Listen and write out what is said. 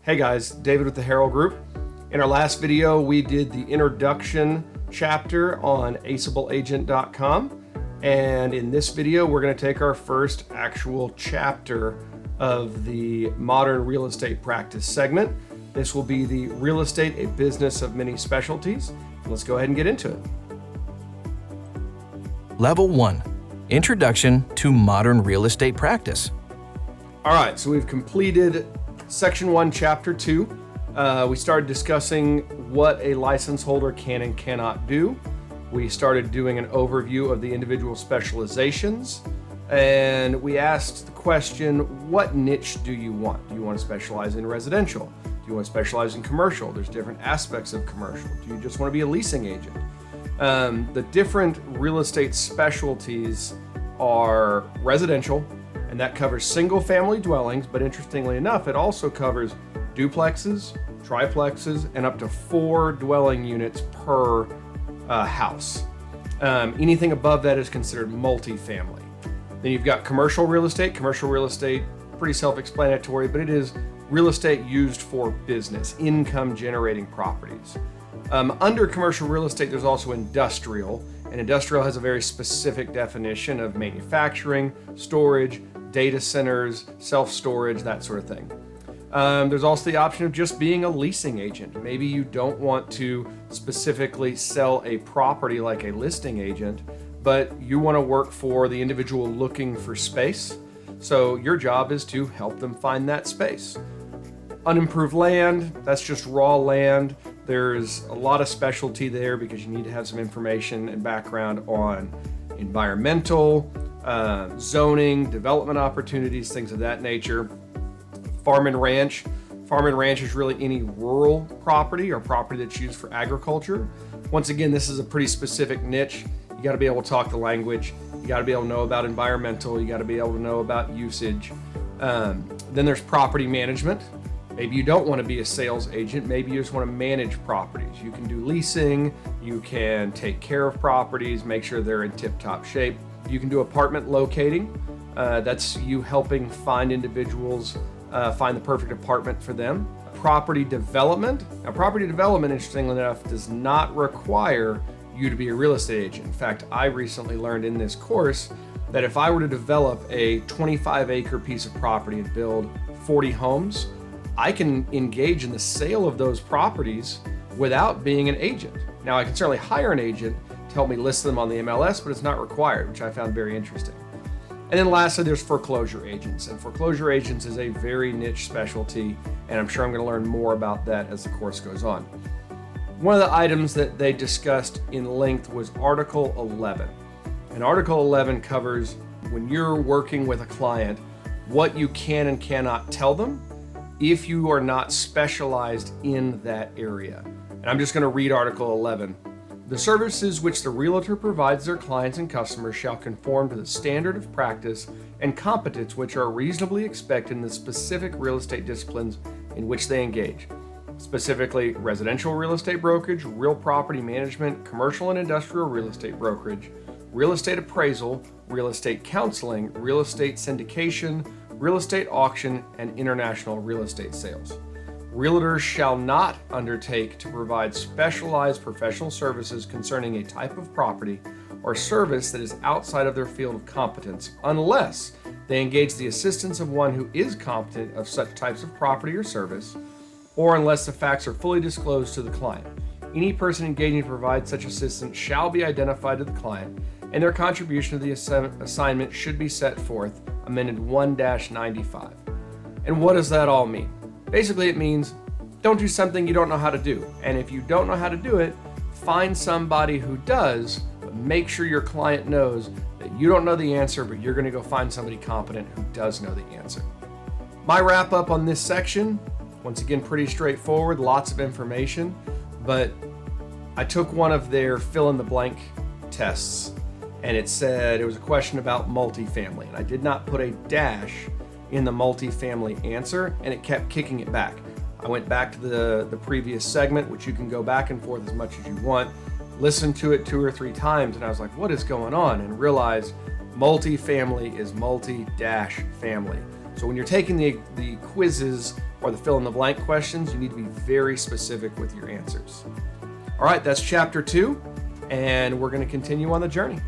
Hey guys, David with the Herald Group. In our last video, we did the introduction chapter on aceableagent.com. And in this video, we're going to take our first actual chapter of the modern real estate practice segment. This will be the real estate, a business of many specialties. Let's go ahead and get into it. Level 1, Introduction to Modern Real Estate Practice. All right, so we've completed Section 1, Chapter 2. We started discussing what a license holder can and cannot do. We started doing an overview of the individual specializations, and we asked the question, what niche do you want? Do you want to specialize in residential? Do you want to specialize in commercial? There's different aspects of commercial. Do you just want to be a leasing agent? The different real estate specialties are residential, and that covers single family dwellings, but interestingly enough, it also covers duplexes, triplexes, and up to 4 dwelling units per house. Anything above that is considered multifamily. Then you've got commercial real estate. Commercial real estate, pretty self-explanatory, but it is real estate used for business, income generating properties. Under commercial real estate, there's also industrial, and industrial has a very specific definition of manufacturing, storage, data centers, self-storage, that sort of thing. There's also the option of just being a leasing agent. Maybe you don't want to specifically sell a property like a listing agent, but you want to work for the individual looking for space. So your job is to help them find that space. Unimproved land, that's just raw land. There's a lot of specialty there because you need to have some information and background on environmental, zoning, development opportunities, things of that nature. Farm and ranch. Farm and ranch is really any rural property or property that's used for agriculture. Once again, this is a pretty specific niche. You got to be able to talk the language. You got to be able to know about environmental. You got to be able to know about usage. Then there's property management. Maybe you don't want to be a sales agent. Maybe you just want to manage properties. You can do leasing. You can take care of properties, make sure they're in tip-top shape. You can do apartment locating. That's you helping find individuals, find the perfect apartment for them. Property development. Now, property development, interestingly enough, does not require you to be a real estate agent. In fact, I recently learned in this course that if I were to develop a 25-acre piece of property and build 40 homes, I can engage in the sale of those properties without being an agent. Now, I can certainly hire an agent to help me list them on the MLS, but it's not required, which I found very interesting. And then lastly, there's foreclosure agents. And foreclosure agents is a very niche specialty, and I'm sure I'm going to learn more about that as the course goes on. One of the items that they discussed in length was Article 11. And Article 11 covers when you're working with a client, what you can and cannot tell them if you are not specialized in that area. And I'm just going to read Article 11. The services which the realtor provides their clients and customers shall conform to the standard of practice and competence which are reasonably expected in the specific real estate disciplines in which they engage. Specifically, residential real estate brokerage, real property management, commercial and industrial real estate brokerage, real estate appraisal, real estate counseling, real estate syndication, real estate auction, and international real estate sales. Realtors shall not undertake to provide specialized professional services concerning a type of property or service that is outside of their field of competence unless they engage the assistance of one who is competent of such types of property or service, or unless the facts are fully disclosed to the client. Any person engaging to provide such assistance shall be identified to the client, and their contribution to the assignment should be set forth, amended 1-95. And what does that all mean? Basically, it means don't do something you don't know how to do. And if you don't know how to do it, find somebody who does, but make sure your client knows that you don't know the answer, but you're going to go find somebody competent who does know the answer. My wrap up on this section, once again, pretty straightforward, lots of information, but I took one of their fill in the blank tests, and it said it was a question about multifamily, and I did not put a dash in the multifamily answer, and it kept kicking it back. I went back to the previous segment, which you can go back and forth as much as you want, listened to it 2 or 3 times, and I was like, what is going on? And realized Multifamily is multi-family. So when you're taking the quizzes or the fill in the blank questions, you need to be very specific with your answers. All right, that's chapter 2, and we're going to continue on the journey.